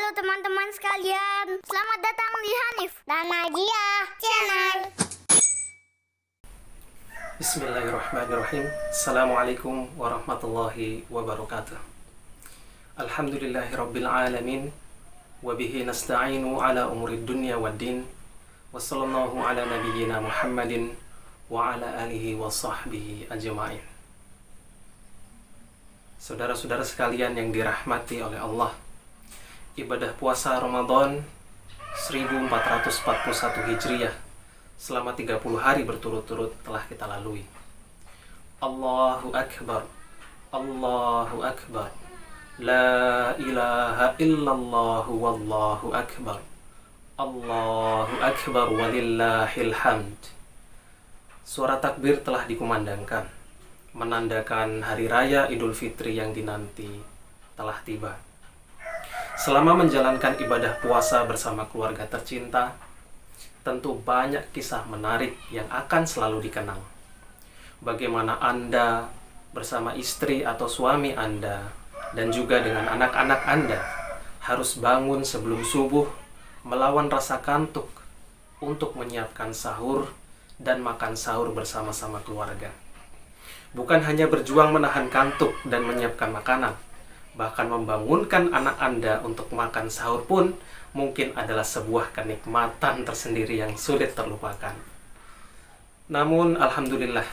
Halo teman-teman sekalian, selamat datang di Hanif dan Nadia Channel. Bismillahirrahmanirrahim. Assalamualaikum warahmatullahi wabarakatuh. Alhamdulillahirabbil alamin wa bihi nasta'inu ala umuri dunya waddin. Wa sallallahu ala nabiyyina Muhammadin wa ala alihi wa sahbihi ajma'in. Saudara-saudara sekalian yang dirahmati oleh Allah, ibadah puasa Ramadan 1441 Hijriah selama 30 hari berturut-turut telah kita lalui. Allahu Akbar, Allahu Akbar, La ilaha illallah wallahu akbar, Allahu Akbar walillahil hamd. Suara takbir telah dikumandangkan, menandakan hari raya Idul Fitri yang dinanti telah tiba. Selama menjalankan ibadah puasa bersama keluarga tercinta, tentu banyak kisah menarik yang akan selalu dikenang. Bagaimana Anda bersama istri atau suami Anda dan juga dengan anak-anak Anda harus bangun sebelum subuh melawan rasa kantuk untuk menyiapkan sahur dan makan sahur bersama-sama keluarga. Bukan hanya berjuang menahan kantuk dan menyiapkan makanan, bahkan membangunkan anak Anda untuk makan sahur pun mungkin adalah sebuah kenikmatan tersendiri yang sulit terlupakan. Namun alhamdulillah,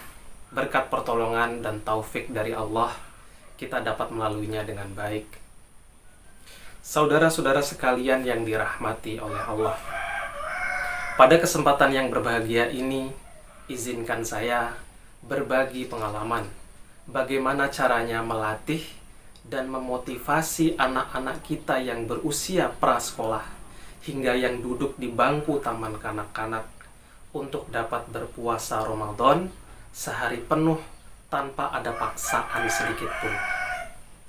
berkat pertolongan dan taufik dari Allah, kita dapat melaluinya dengan baik. Saudara-saudara sekalian yang dirahmati oleh Allah, pada kesempatan yang berbahagia ini, izinkan saya berbagi pengalaman bagaimana caranya melatih dan memotivasi anak-anak kita yang berusia prasekolah hingga yang duduk di bangku taman kanak-kanak untuk dapat berpuasa Ramadan sehari penuh tanpa ada paksaan sedikit pun.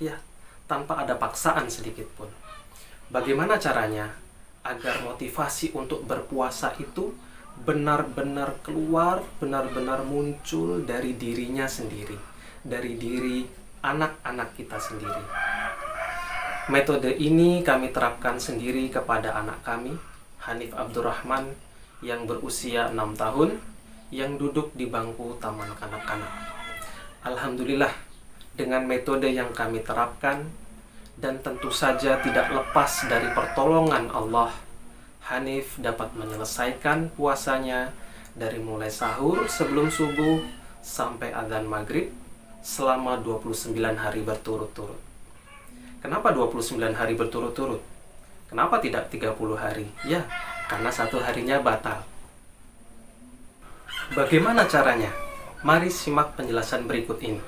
Ya, tanpa ada paksaan sedikit pun. Bagaimana caranya agar motivasi untuk berpuasa itu benar-benar keluar, benar-benar muncul dari dirinya sendiri, dari diri anak-anak kita sendiri. Metode ini kami terapkan sendiri kepada anak kami, Hanif Abdurrahman, yang berusia 6 tahun, yang duduk di bangku taman kanak-kanak. Alhamdulillah, dengan metode yang kami terapkan, dan tentu saja tidak lepas dari pertolongan Allah, Hanif dapat menyelesaikan puasanya dari mulai sahur sebelum subuh sampai adzan maghrib selama 29 hari berturut-turut. Kenapa 29 hari berturut-turut? Kenapa tidak 30 hari? Ya, karena satu harinya batal. Bagaimana caranya? Mari simak penjelasan berikut ini.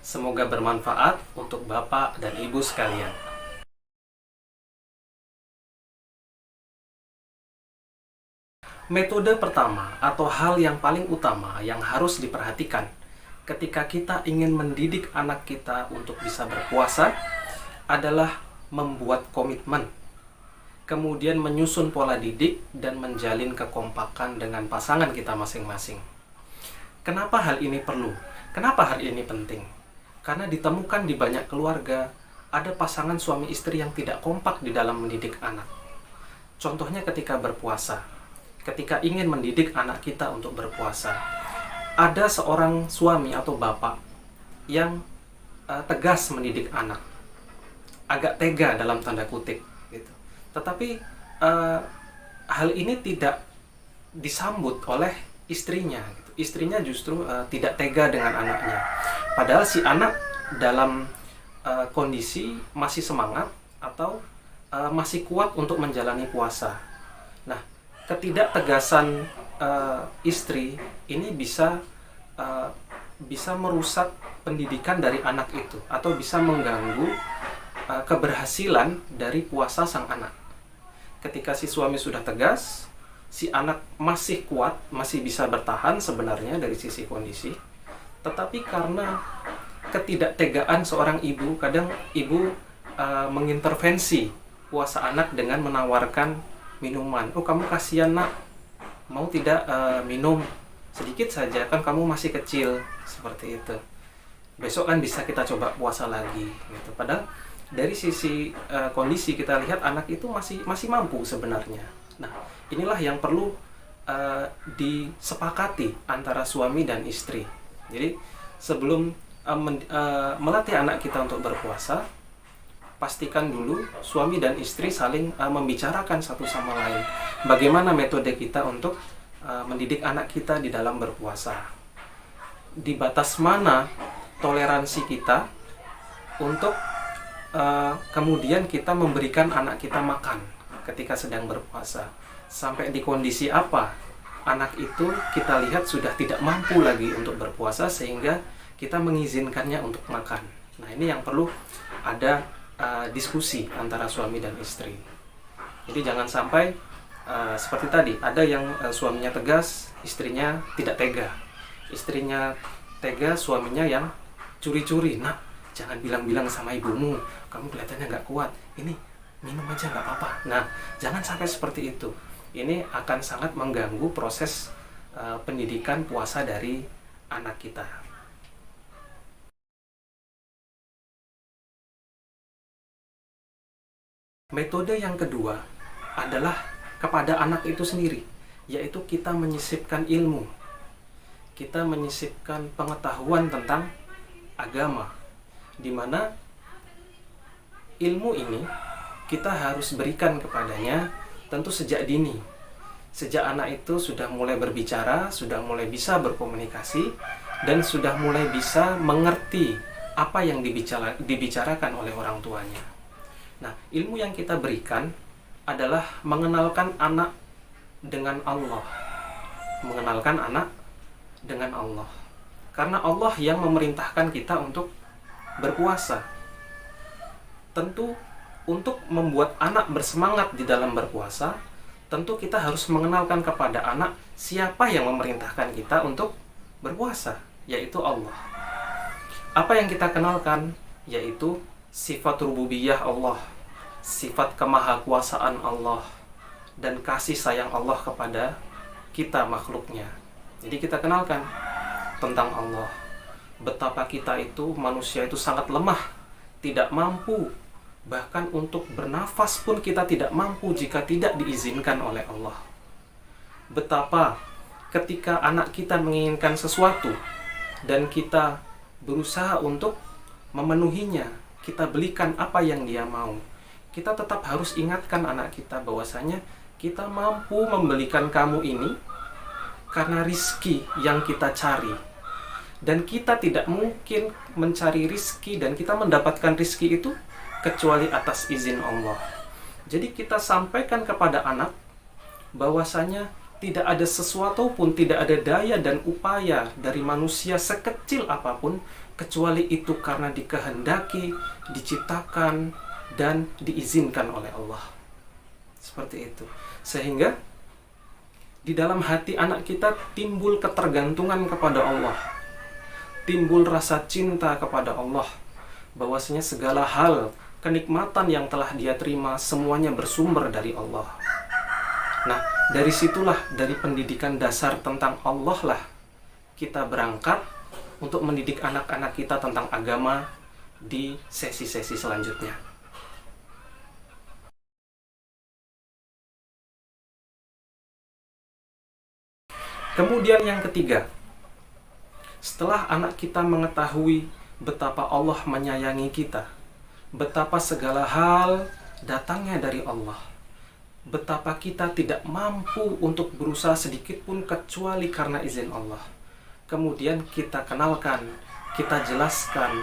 Semoga bermanfaat untuk Bapak dan Ibu sekalian. Metode pertama atau hal yang paling utama yang harus diperhatikan ketika kita ingin mendidik anak kita untuk bisa berpuasa adalah membuat komitmen, kemudian menyusun pola didik dan menjalin kekompakan dengan pasangan kita masing-masing. Kenapa hal ini perlu? Kenapa hal ini penting? Karena ditemukan di banyak keluarga ada pasangan suami istri yang tidak kompak di dalam mendidik anak. Contohnya ketika berpuasa. Ketika ingin mendidik anak kita untuk berpuasa, ada seorang suami atau bapak yang tegas mendidik anak, agak tega dalam tanda kutip, gitu. Tetapi hal ini tidak disambut oleh istrinya. Gitu. Istrinya justru tidak tega dengan anaknya, padahal si anak dalam kondisi masih semangat atau masih kuat untuk menjalani puasa. Nah, ketidaktegasan istri ini bisa merusak pendidikan dari anak itu atau bisa mengganggu keberhasilan dari puasa sang anak. Ketika si suami sudah tegas, si anak masih kuat, masih bisa bertahan sebenarnya dari sisi kondisi, tetapi karena ketidaktegaan seorang ibu, kadang ibu mengintervensi puasa anak dengan menawarkan minuman. Oh, kamu kasihan nak, mau tidak minum sedikit saja, kan kamu masih kecil, seperti itu. Besok kan bisa kita coba puasa lagi, gitu. Padahal dari sisi kondisi kita lihat anak itu masih mampu sebenarnya. Nah, inilah yang perlu disepakati antara suami dan istri. Jadi sebelum melatih anak kita untuk berpuasa, pastikan dulu suami dan istri saling membicarakan satu sama lain bagaimana metode kita untuk mendidik anak kita di dalam berpuasa. Di batas mana toleransi kita untuk kemudian kita memberikan anak kita makan ketika sedang berpuasa. Sampai di kondisi apa anak itu kita lihat sudah tidak mampu lagi untuk berpuasa sehingga kita mengizinkannya untuk makan. Nah, ini yang perlu ada diskusi antara suami dan istri. Jadi jangan sampai seperti tadi, ada yang suaminya tegas, istrinya tidak tega. Istrinya tega, suaminya yang curi-curi. Nah, jangan bilang-bilang sama ibumu, kamu kelihatannya nggak kuat. Ini minum aja nggak apa-apa. Nah, jangan sampai seperti itu. Ini akan sangat mengganggu proses pendidikan puasa dari anak kita. Metode yang kedua adalah kepada anak itu sendiri, yaitu kita menyisipkan ilmu. Kita menyisipkan pengetahuan tentang agama, di mana ilmu ini kita harus berikan kepadanya tentu sejak dini. Sejak anak itu sudah mulai berbicara, sudah mulai bisa berkomunikasi, dan sudah mulai bisa mengerti apa yang dibicarakan oleh orang tuanya. Nah, ilmu yang kita berikan adalah mengenalkan anak dengan Allah. Mengenalkan anak dengan Allah. Karena Allah yang memerintahkan kita untuk berpuasa. Tentu untuk membuat anak bersemangat di dalam berpuasa, tentu kita harus mengenalkan kepada anak siapa yang memerintahkan kita untuk berpuasa, yaitu Allah. Apa yang kita kenalkan? Yaitu sifat rububiyah Allah, sifat kemahakuasaan Allah, dan kasih sayang Allah kepada kita makhluknya. Jadi kita kenalkan tentang Allah. Betapa kita itu, manusia itu sangat lemah, tidak mampu. Bahkan untuk bernafas pun kita tidak mampu jika tidak diizinkan oleh Allah. Betapa ketika anak kita menginginkan sesuatu dan kita berusaha untuk memenuhinya, kita belikan apa yang dia mau, kita tetap harus ingatkan anak kita bahwasanya kita mampu membelikan kamu ini karena rizki yang kita cari. Dan kita tidak mungkin mencari rizki dan kita mendapatkan rizki itu kecuali atas izin Allah. Jadi kita sampaikan kepada anak bahwasanya tidak ada sesuatu pun, tidak ada daya dan upaya dari manusia sekecil apapun kecuali itu karena dikehendaki, diciptakan, dan diizinkan oleh Allah. Seperti itu. Sehingga di dalam hati anak kita timbul ketergantungan kepada Allah, timbul rasa cinta kepada Allah, bahwasanya segala hal kenikmatan yang telah dia terima semuanya bersumber dari Allah. Nah, dari situlah, dari pendidikan dasar tentang Allah lah kita berangkat untuk mendidik anak-anak kita tentang agama di sesi-sesi selanjutnya. Kemudian yang ketiga, setelah anak kita mengetahui betapa Allah menyayangi kita, betapa segala hal datangnya dari Allah, betapa kita tidak mampu untuk berusaha sedikit pun kecuali karena izin Allah. Kemudian kita kenalkan, kita jelaskan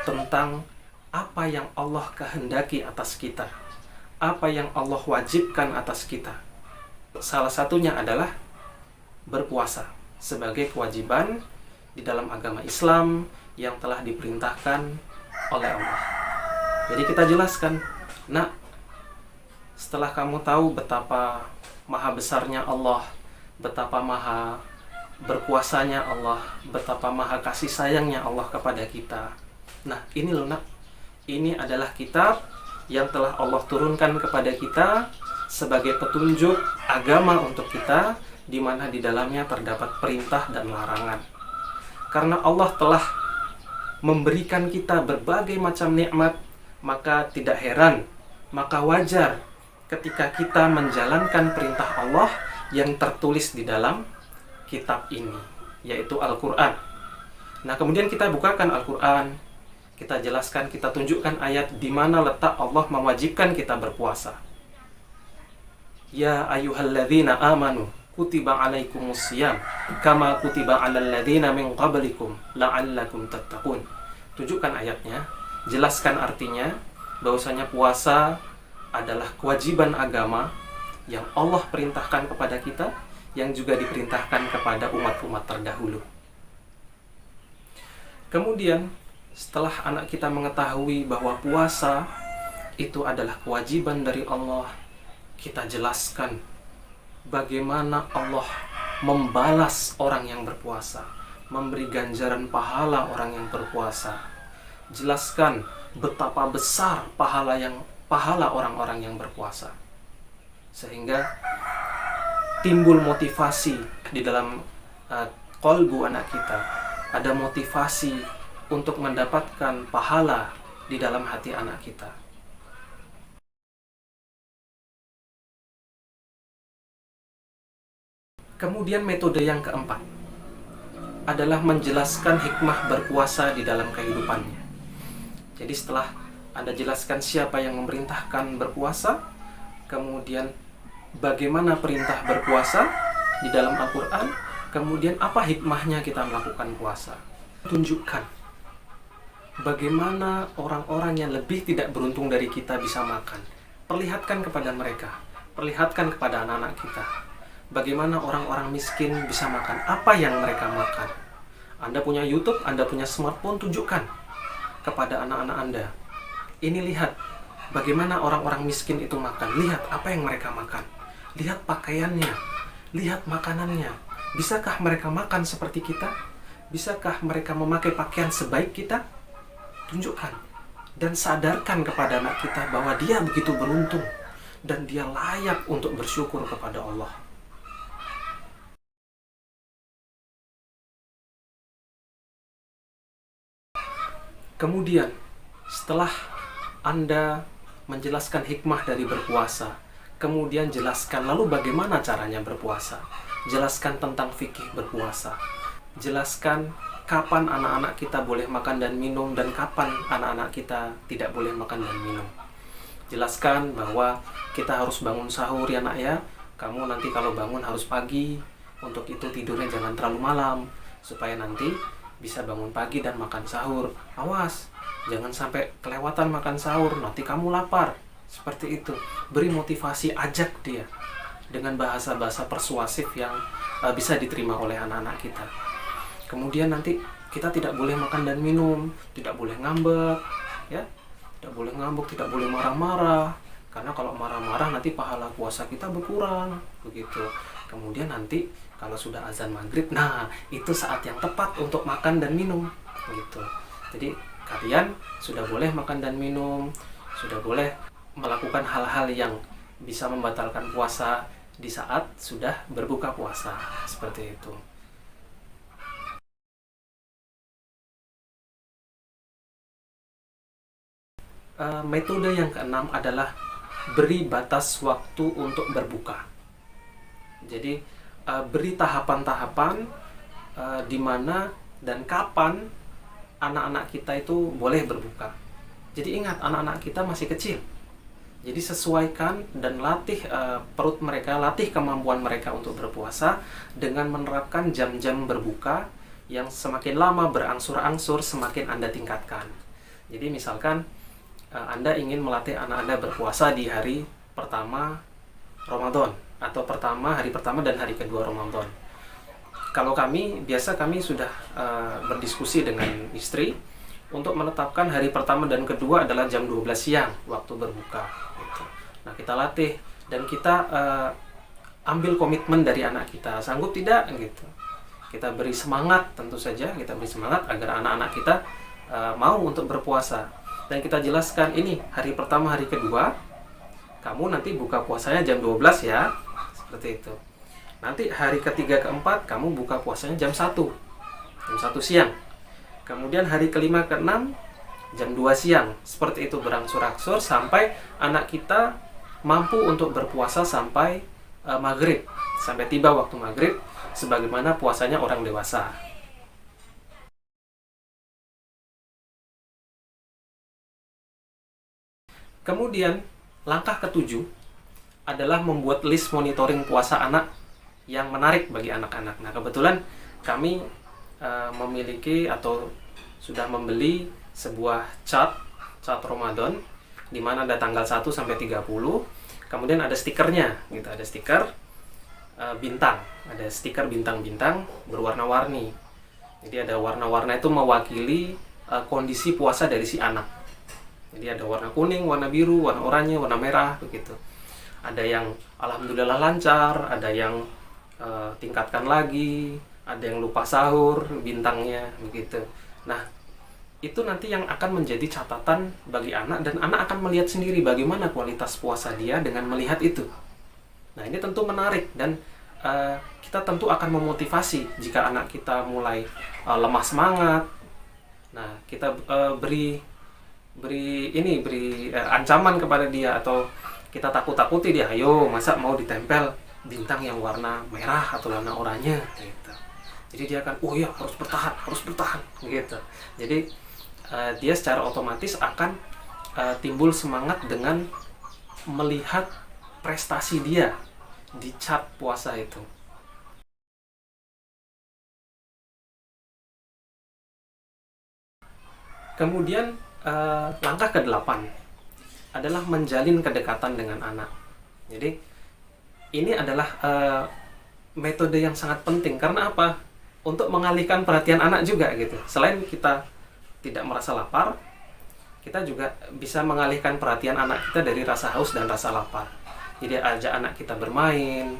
tentang apa yang Allah kehendaki atas kita, apa yang Allah wajibkan atas kita. Salah satunya adalah berpuasa sebagai kewajiban di dalam agama Islam yang telah diperintahkan oleh Allah. Jadi kita jelaskan, nak, setelah kamu tahu betapa maha besarnya Allah, betapa maha berkuasanya Allah, betapa maha kasih sayangnya Allah kepada kita. Nah, ini loh nak, ini adalah kitab yang telah Allah turunkan kepada kita sebagai petunjuk agama untuk kita, di mana di dalamnya terdapat perintah dan larangan. Karena Allah telah memberikan kita berbagai macam nikmat, maka tidak heran, maka wajar ketika kita menjalankan perintah Allah yang tertulis di dalam kitab ini, yaitu Al-Quran. Nah, kemudian kita bukakan Al-Quran, kita jelaskan, kita tunjukkan ayat di mana letak Allah mewajibkan kita berpuasa. Ya ayyuhalladzina amanu kutiba alaikumusiyam kama kutiba alal ladzina min qablikum la'allakum tattaqun. Tunjukkan ayatnya, jelaskan artinya, bahwasanya puasa adalah kewajiban agama yang Allah perintahkan kepada kita, yang juga diperintahkan kepada umat-umat terdahulu. Kemudian setelah anak kita mengetahui bahwa puasa itu adalah kewajiban dari Allah, kita jelaskan bagaimana Allah membalas orang yang berpuasa, memberi ganjaran pahala orang yang berpuasa. Jelaskan betapa besar pahala orang-orang yang berpuasa. Sehingga timbul motivasi di dalam qalbu anak kita. Ada motivasi untuk mendapatkan pahala di dalam hati anak kita. Kemudian metode yang keempat adalah menjelaskan hikmah berpuasa di dalam kehidupannya. Jadi setelah Anda jelaskan siapa yang memerintahkan berpuasa, kemudian bagaimana perintah berpuasa di dalam Al-Quran, kemudian apa hikmahnya kita melakukan puasa. Tunjukkan bagaimana orang-orang yang lebih tidak beruntung dari kita bisa makan. Perlihatkan kepada mereka, perlihatkan kepada anak-anak kita bagaimana orang-orang miskin bisa makan, apa yang mereka makan. Anda punya YouTube, Anda punya smartphone, tunjukkan kepada anak-anak Anda. Ini lihat bagaimana orang-orang miskin itu makan. Lihat apa yang mereka makan. Lihat pakaiannya, lihat makanannya. Bisakah mereka makan seperti kita? Bisakah mereka memakai pakaian sebaik kita? Tunjukkan dan sadarkan kepada anak kita bahwa dia begitu beruntung dan dia layak untuk bersyukur kepada Allah. Kemudian, setelah Anda menjelaskan hikmah dari berpuasa, kemudian jelaskan lalu bagaimana caranya berpuasa. Jelaskan tentang fikih berpuasa. Jelaskan kapan anak-anak kita boleh makan dan minum dan kapan anak-anak kita tidak boleh makan dan minum. Jelaskan bahwa kita harus bangun sahur ya nak ya. Kamu nanti kalau bangun harus pagi. Untuk itu tidurnya jangan terlalu malam supaya nanti bisa bangun pagi dan makan sahur. Awas, jangan sampai kelewatan makan sahur, nanti kamu lapar. Seperti itu. Beri motivasi, ajak dia dengan bahasa-bahasa persuasif yang bisa diterima oleh anak-anak kita. Kemudian nanti kita tidak boleh makan dan minum, tidak boleh ngambek, ya, tidak boleh ngambek, tidak boleh marah-marah. Karena kalau marah-marah nanti pahala puasa kita berkurang, begitu. Kemudian nanti kalau sudah azan maghrib, nah itu saat yang tepat untuk makan dan minum, gitu. Jadi kalian sudah boleh makan dan minum, sudah boleh melakukan hal-hal yang bisa membatalkan puasa di saat sudah berbuka puasa, seperti itu. Metode yang keenam adalah beri batas waktu untuk berbuka. Jadi beri tahapan-tahapan di mana dan kapan anak-anak kita itu boleh berbuka. Jadi ingat, anak-anak kita masih kecil. Jadi sesuaikan dan latih perut mereka, latih kemampuan mereka untuk berpuasa dengan menerapkan jam-jam berbuka yang semakin lama berangsur-angsur semakin Anda tingkatkan. Jadi misalkan Anda ingin melatih anak Anda berpuasa di hari pertama Ramadan atau hari pertama dan hari kedua Ramadan. Kalau kami sudah berdiskusi dengan istri untuk menetapkan hari pertama dan kedua adalah jam 12 siang waktu berbuka. Gitu. Nah, kita latih dan kita ambil komitmen dari anak kita. Sanggup tidak? Gitu. Kita beri semangat, tentu saja kita beri semangat agar anak-anak kita mau untuk berpuasa. Dan kita jelaskan ini hari pertama, hari kedua, kamu nanti buka puasanya jam 12 ya. Seperti itu. Nanti hari ketiga keempat kamu buka puasanya jam 1 siang. Kemudian hari kelima keenam jam 2 siang. Seperti itu berangsur-angsur sampai anak kita mampu untuk berpuasa sampai maghrib, sampai tiba waktu maghrib, sebagaimana puasanya orang dewasa. Kemudian, langkah ketujuh adalah membuat list monitoring puasa anak yang menarik bagi anak-anak. Nah, kebetulan kami memiliki atau sudah membeli sebuah cat Ramadan di mana ada tanggal 1 sampai 30. Kemudian ada stikernya gitu, ada stiker bintang, ada stiker bintang-bintang berwarna-warni. Jadi ada warna-warna itu mewakili kondisi puasa dari si anak. Jadi ada warna kuning, warna biru, warna oranye, warna merah begitu. Ada yang alhamdulillah lancar, ada yang tingkatkan lagi, ada yang lupa sahur bintangnya begitu. Nah, itu nanti yang akan menjadi catatan bagi anak, dan anak akan melihat sendiri bagaimana kualitas puasa dia dengan melihat itu. Nah, ini tentu menarik, dan kita tentu akan memotivasi jika anak kita mulai lemah semangat. Nah, kita beri ancaman kepada dia, atau kita takut-takuti dia, ayo masa mau ditempel bintang yang warna merah atau warna oranye gitu. Jadi dia akan, oh ya harus bertahan gitu. Jadi dia secara otomatis akan timbul semangat dengan melihat prestasi dia di cat puasa itu. Kemudian langkah ke-8 adalah menjalin kedekatan dengan anak. Jadi ini adalah metode yang sangat penting. Karena apa? Untuk mengalihkan perhatian anak juga gitu. Selain kita tidak merasa lapar, kita juga bisa mengalihkan perhatian anak kita dari rasa haus dan rasa lapar. Jadi ajak anak kita bermain,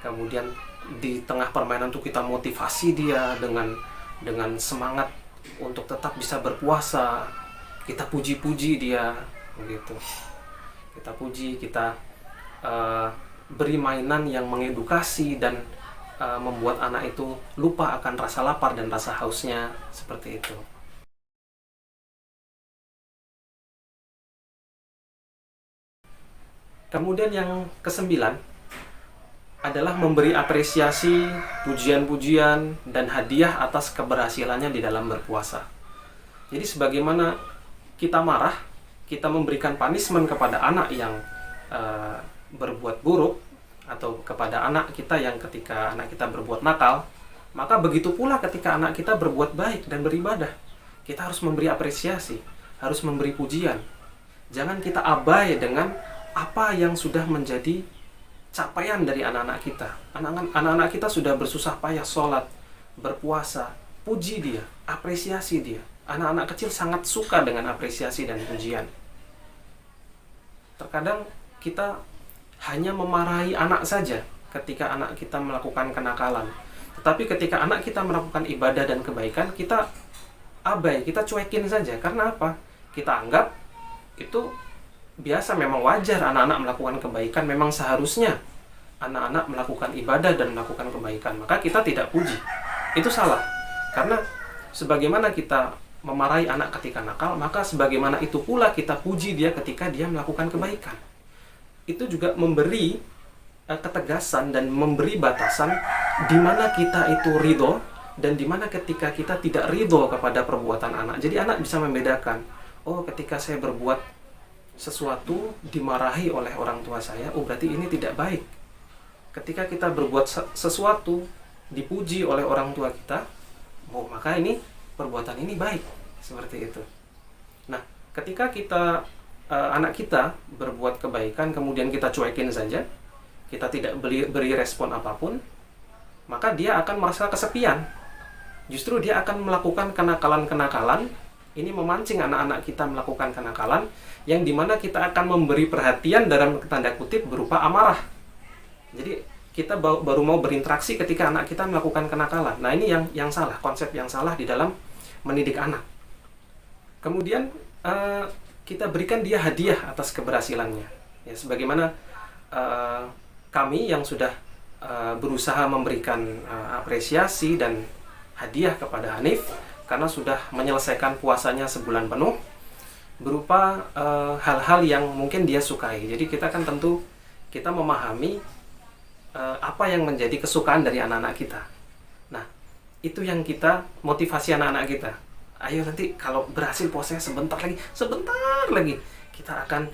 kemudian di tengah permainan itu kita motivasi dia dengan semangat untuk tetap bisa berpuasa. Kita puji-puji dia begitu. Kita puji, kita beri mainan yang mengedukasi dan membuat anak itu lupa akan rasa lapar dan rasa hausnya, seperti itu. Kemudian yang ke-9 adalah memberi apresiasi, pujian-pujian, dan hadiah atas keberhasilannya di dalam berpuasa. Jadi sebagaimana kita marah, kita memberikan punishment kepada anak yang berbuat buruk, atau kepada anak kita yang ketika anak kita berbuat nakal, maka begitu pula ketika anak kita berbuat baik dan beribadah, kita harus memberi apresiasi, harus memberi pujian. Jangan kita abai dengan apa yang sudah menjadi capaian dari anak-anak kita. Anak-anak kita sudah bersusah payah sholat, berpuasa, puji dia, apresiasi dia. Anak-anak kecil sangat suka dengan apresiasi dan pujian. Terkadang kita hanya memarahi anak saja ketika anak kita melakukan kenakalan. Tetapi ketika anak kita melakukan ibadah dan kebaikan, kita abai, kita cuekin saja. Karena apa? Kita anggap itu biasa, memang wajar anak-anak melakukan kebaikan, memang seharusnya anak-anak melakukan ibadah dan melakukan kebaikan. Maka kita tidak puji. Itu salah. Karena sebagaimana kita memarahi anak ketika nakal, maka sebagaimana itu pula kita puji dia ketika dia melakukan kebaikan. Itu juga memberi ketegasan dan memberi batasan di mana kita itu ridho dan di mana ketika kita tidak ridho kepada perbuatan anak. Jadi anak bisa membedakan, oh ketika saya berbuat sesuatu dimarahi oleh orang tua saya, oh berarti ini tidak baik. Ketika kita berbuat sesuatu dipuji oleh orang tua kita, oh maka ini perbuatan ini baik. Seperti itu. Nah, ketika kita anak kita berbuat kebaikan kemudian kita cuekin saja, kita tidak beri respon apapun, maka dia akan merasa kesepian. Justru dia akan melakukan kenakalan-kenakalan. Ini memancing anak-anak kita melakukan kenakalan yang dimana kita akan memberi perhatian dalam tanda kutip berupa amarah. Jadi kita baru mau berinteraksi ketika anak kita melakukan kenakalan. Nah, ini yang salah, konsep yang salah di dalam mendidik anak. Kemudian kita berikan dia hadiah atas keberhasilannya. Ya, sebagaimana kami yang sudah berusaha memberikan apresiasi dan hadiah kepada Hanif karena sudah menyelesaikan puasanya sebulan penuh. berupa hal-hal yang mungkin dia sukai. Jadi kita kan tentu kita memahami apa yang menjadi kesukaan dari anak-anak kita. Nah, itu yang kita motivasi anak-anak kita. Ayo nanti kalau berhasil puasanya sebentar lagi kita akan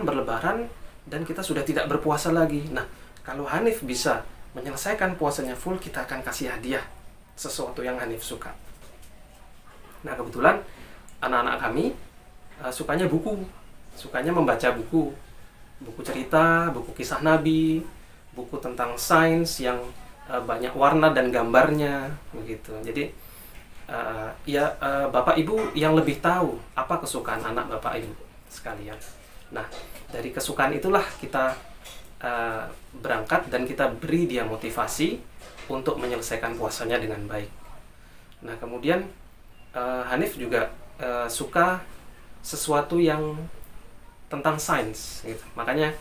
berlebaran dan kita sudah tidak berpuasa lagi. Nah, kalau Hanif bisa menyelesaikan puasanya full, kita akan kasih hadiah sesuatu yang Hanif suka. Nah, kebetulan anak-anak kami sukanya membaca buku cerita, buku kisah Nabi, buku tentang sains yang banyak warna dan gambarnya, begitu. Jadi Bapak Ibu yang lebih tahu apa kesukaan anak Bapak Ibu sekalian. Nah, dari kesukaan itulah kita berangkat dan kita beri dia motivasi untuk menyelesaikan puasanya dengan baik. Nah, kemudian Hanif juga suka sesuatu yang tentang sains, gitu. Makanya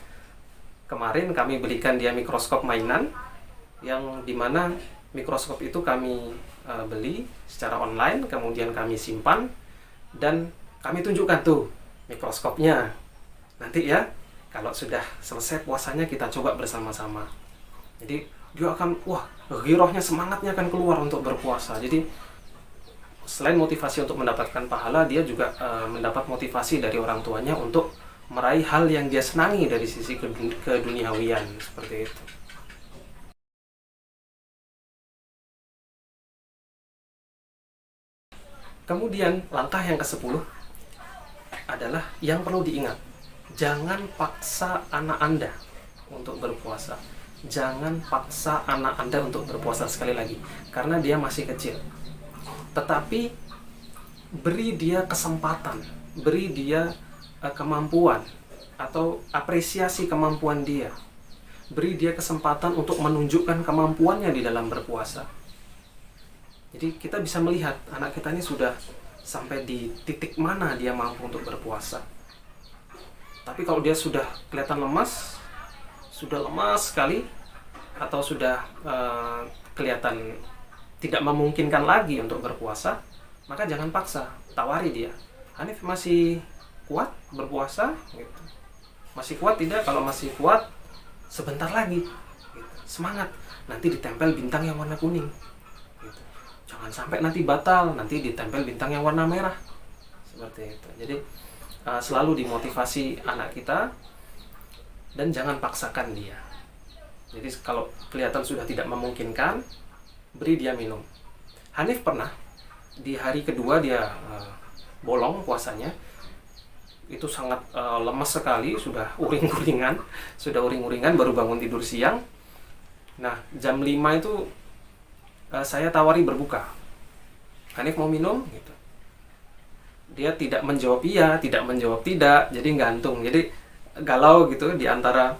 kemarin kami belikan dia mikroskop mainan, yang dimana mikroskop itu kami beli secara online, kemudian kami simpan dan kami tunjukkan tuh mikroskopnya. Nanti ya, kalau sudah selesai puasanya kita coba bersama-sama. Jadi dia akan, girohnya, semangatnya akan keluar untuk berpuasa. Jadi selain motivasi untuk mendapatkan pahala, dia juga mendapat motivasi dari orang tuanya untuk meraih hal yang dia senangi dari sisi keduniawian, seperti itu. Kemudian langkah yang ke-10 adalah yang perlu diingat. Jangan paksa anak Anda untuk berpuasa. Jangan paksa anak Anda untuk berpuasa, sekali lagi, karena dia masih kecil. Tetapi beri dia kesempatan, beri dia kemampuan atau apresiasi kemampuan dia. Beri dia kesempatan untuk menunjukkan kemampuannya di dalam berpuasa. Jadi kita bisa melihat anak kita ini sudah sampai di titik mana dia mampu untuk berpuasa. Tapi kalau dia sudah kelihatan lemas, sudah lemas sekali, atau sudah kelihatan tidak memungkinkan lagi untuk berpuasa, maka jangan paksa, tawari dia. Hanif masih kuat berpuasa? Gitu. Masih kuat tidak? Kalau masih kuat, sebentar lagi. Gitu. Semangat. Nanti ditempel bintang yang warna kuning. Gitu. Jangan sampai nanti batal, nanti ditempel bintang yang warna merah. Seperti itu. Jadi selalu dimotivasi anak kita dan jangan paksakan dia. Jadi kalau kelihatan sudah tidak memungkinkan, beri dia minum. Hanif pernah di hari kedua dia bolong puasanya, itu sangat lemas sekali, sudah uring-uringan baru bangun tidur siang. Nah, jam 5 itu saya tawari berbuka. Hanif mau minum gitu. Dia tidak menjawab iya, tidak menjawab tidak, jadi gantung. Jadi galau gitu di antara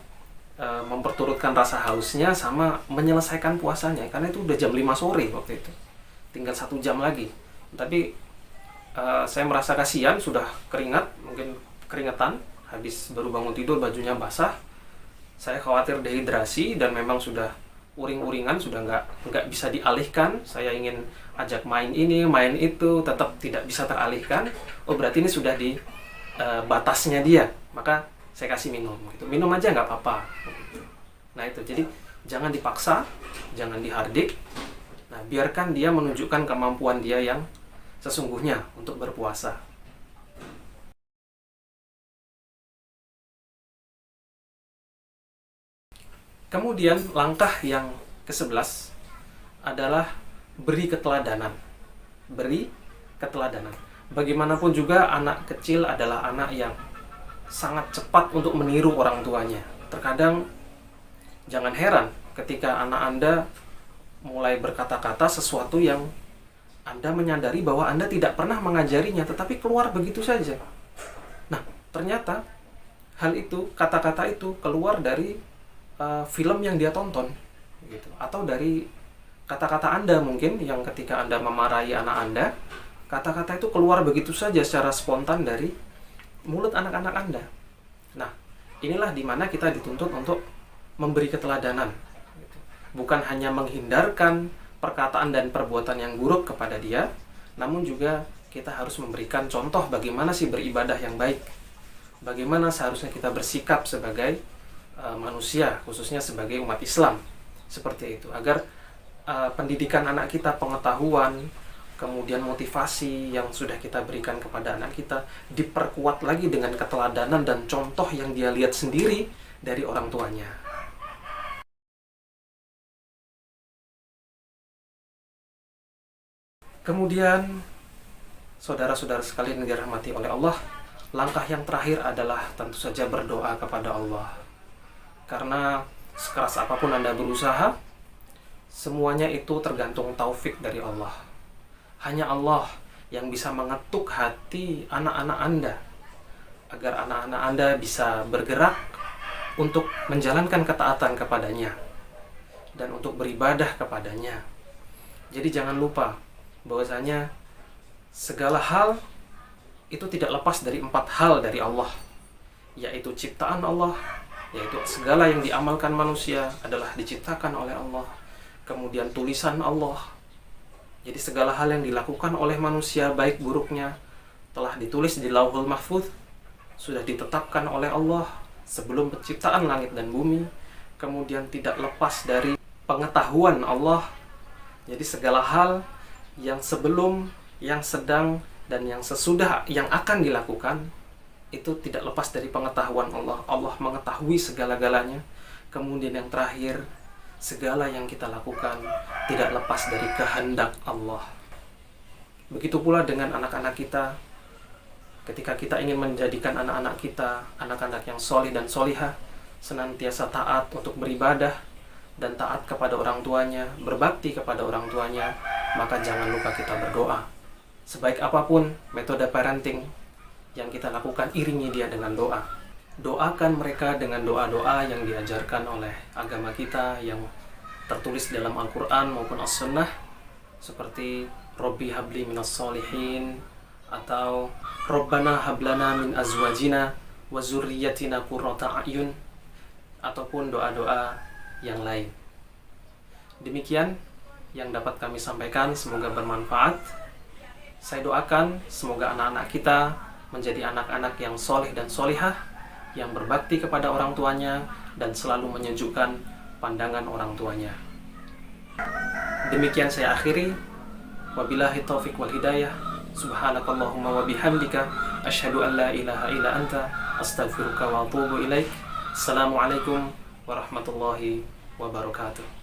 memperturutkan rasa hausnya sama menyelesaikan puasanya, karena itu udah jam 5 sore waktu itu, tinggal 1 jam lagi. Tapi saya merasa kasihan, sudah mungkin keringetan, habis baru bangun tidur, bajunya basah. Saya khawatir dehidrasi dan memang sudah uring-uringan, sudah nggak bisa dialihkan. Saya ingin ajak main ini, main itu, tetap tidak bisa teralihkan. Oh, berarti ini sudah di batasnya dia, maka saya kasih minum gitu. Minum aja nggak apa-apa. Nah itu, jadi jangan dipaksa, jangan dihardik. Nah, biarkan dia menunjukkan kemampuan dia yang sesungguhnya untuk berpuasa. Kemudian langkah yang ke-11 adalah beri keteladanan. Beri keteladanan. Bagaimanapun juga anak kecil adalah anak yang sangat cepat untuk meniru orang tuanya. Terkadang jangan heran ketika anak Anda mulai berkata-kata sesuatu yang Anda menyadari bahwa Anda tidak pernah mengajarinya, tetapi keluar begitu saja. Nah, ternyata hal itu, kata-kata itu keluar dari film yang dia tonton, gitu. Atau dari kata-kata Anda mungkin yang ketika Anda memarahi anak Anda, kata-kata itu keluar begitu saja secara spontan dari mulut anak-anak Anda. Nah, inilah dimana kita dituntut untuk memberi keteladanan. Bukan hanya menghindarkan perkataan dan perbuatan yang buruk kepada dia, namun juga kita harus memberikan contoh bagaimana sih beribadah yang baik, bagaimana seharusnya kita bersikap sebagai manusia, khususnya sebagai umat Islam, seperti itu, agar pendidikan anak kita, pengetahuan, kemudian motivasi yang sudah kita berikan kepada anak kita diperkuat lagi dengan keteladanan dan contoh yang dia lihat sendiri dari orang tuanya. Kemudian, saudara-saudara sekalian yang dirahmati oleh Allah, langkah yang terakhir adalah tentu saja berdoa kepada Allah. Karena sekeras apapun Anda berusaha, semuanya itu tergantung taufik dari Allah. Hanya Allah yang bisa mengetuk hati anak-anak Anda, agar anak-anak Anda bisa bergerak untuk menjalankan ketaatan kepadanya dan untuk beribadah kepadanya. Jadi jangan lupa bahwasanya segala hal itu tidak lepas dari 4 hal dari Allah, yaitu ciptaan Allah, yaitu segala yang diamalkan manusia adalah diciptakan oleh Allah, kemudian tulisan Allah. Jadi segala hal yang dilakukan oleh manusia, baik buruknya, telah ditulis di Lauhul Mahfuz, sudah ditetapkan oleh Allah sebelum penciptaan langit dan bumi, kemudian tidak lepas dari pengetahuan Allah. Jadi segala hal yang sebelum, yang sedang, dan yang sesudah yang akan dilakukan itu tidak lepas dari pengetahuan Allah. Allah mengetahui segala-galanya. Kemudian yang terakhir, segala yang kita lakukan tidak lepas dari kehendak Allah. Begitu pula dengan anak-anak kita. Ketika kita ingin menjadikan anak-anak kita anak-anak yang solih dan solihah, senantiasa taat untuk beribadah dan taat kepada orang tuanya, berbakti kepada orang tuanya, maka jangan lupa kita berdoa. Sebaik apapun metode parenting yang kita lakukan, iringi dia dengan doa. Doakan mereka dengan doa-doa yang diajarkan oleh agama kita yang tertulis dalam Al-Quran maupun As-Sunnah, seperti Robbi habli minas solihin, atau Robbana hablana min azwajina wa zurriyatina qurrata a'yun, ataupun doa-doa yang lain. Demikian yang dapat kami sampaikan, semoga bermanfaat. Saya doakan semoga anak-anak kita menjadi anak-anak yang soleh dan solihah, yang berbakti kepada orang tuanya dan selalu menyejukkan pandangan orang tuanya. Demikian saya akhiri. Wabillahi taufiq wal hidayah. Subhanakallahumma wa bihamdika asyhadu an la ilaha illa anta astaghfiruka wa atubu ilaik. Assalamualaikum warahmatullahi wabarakatuh.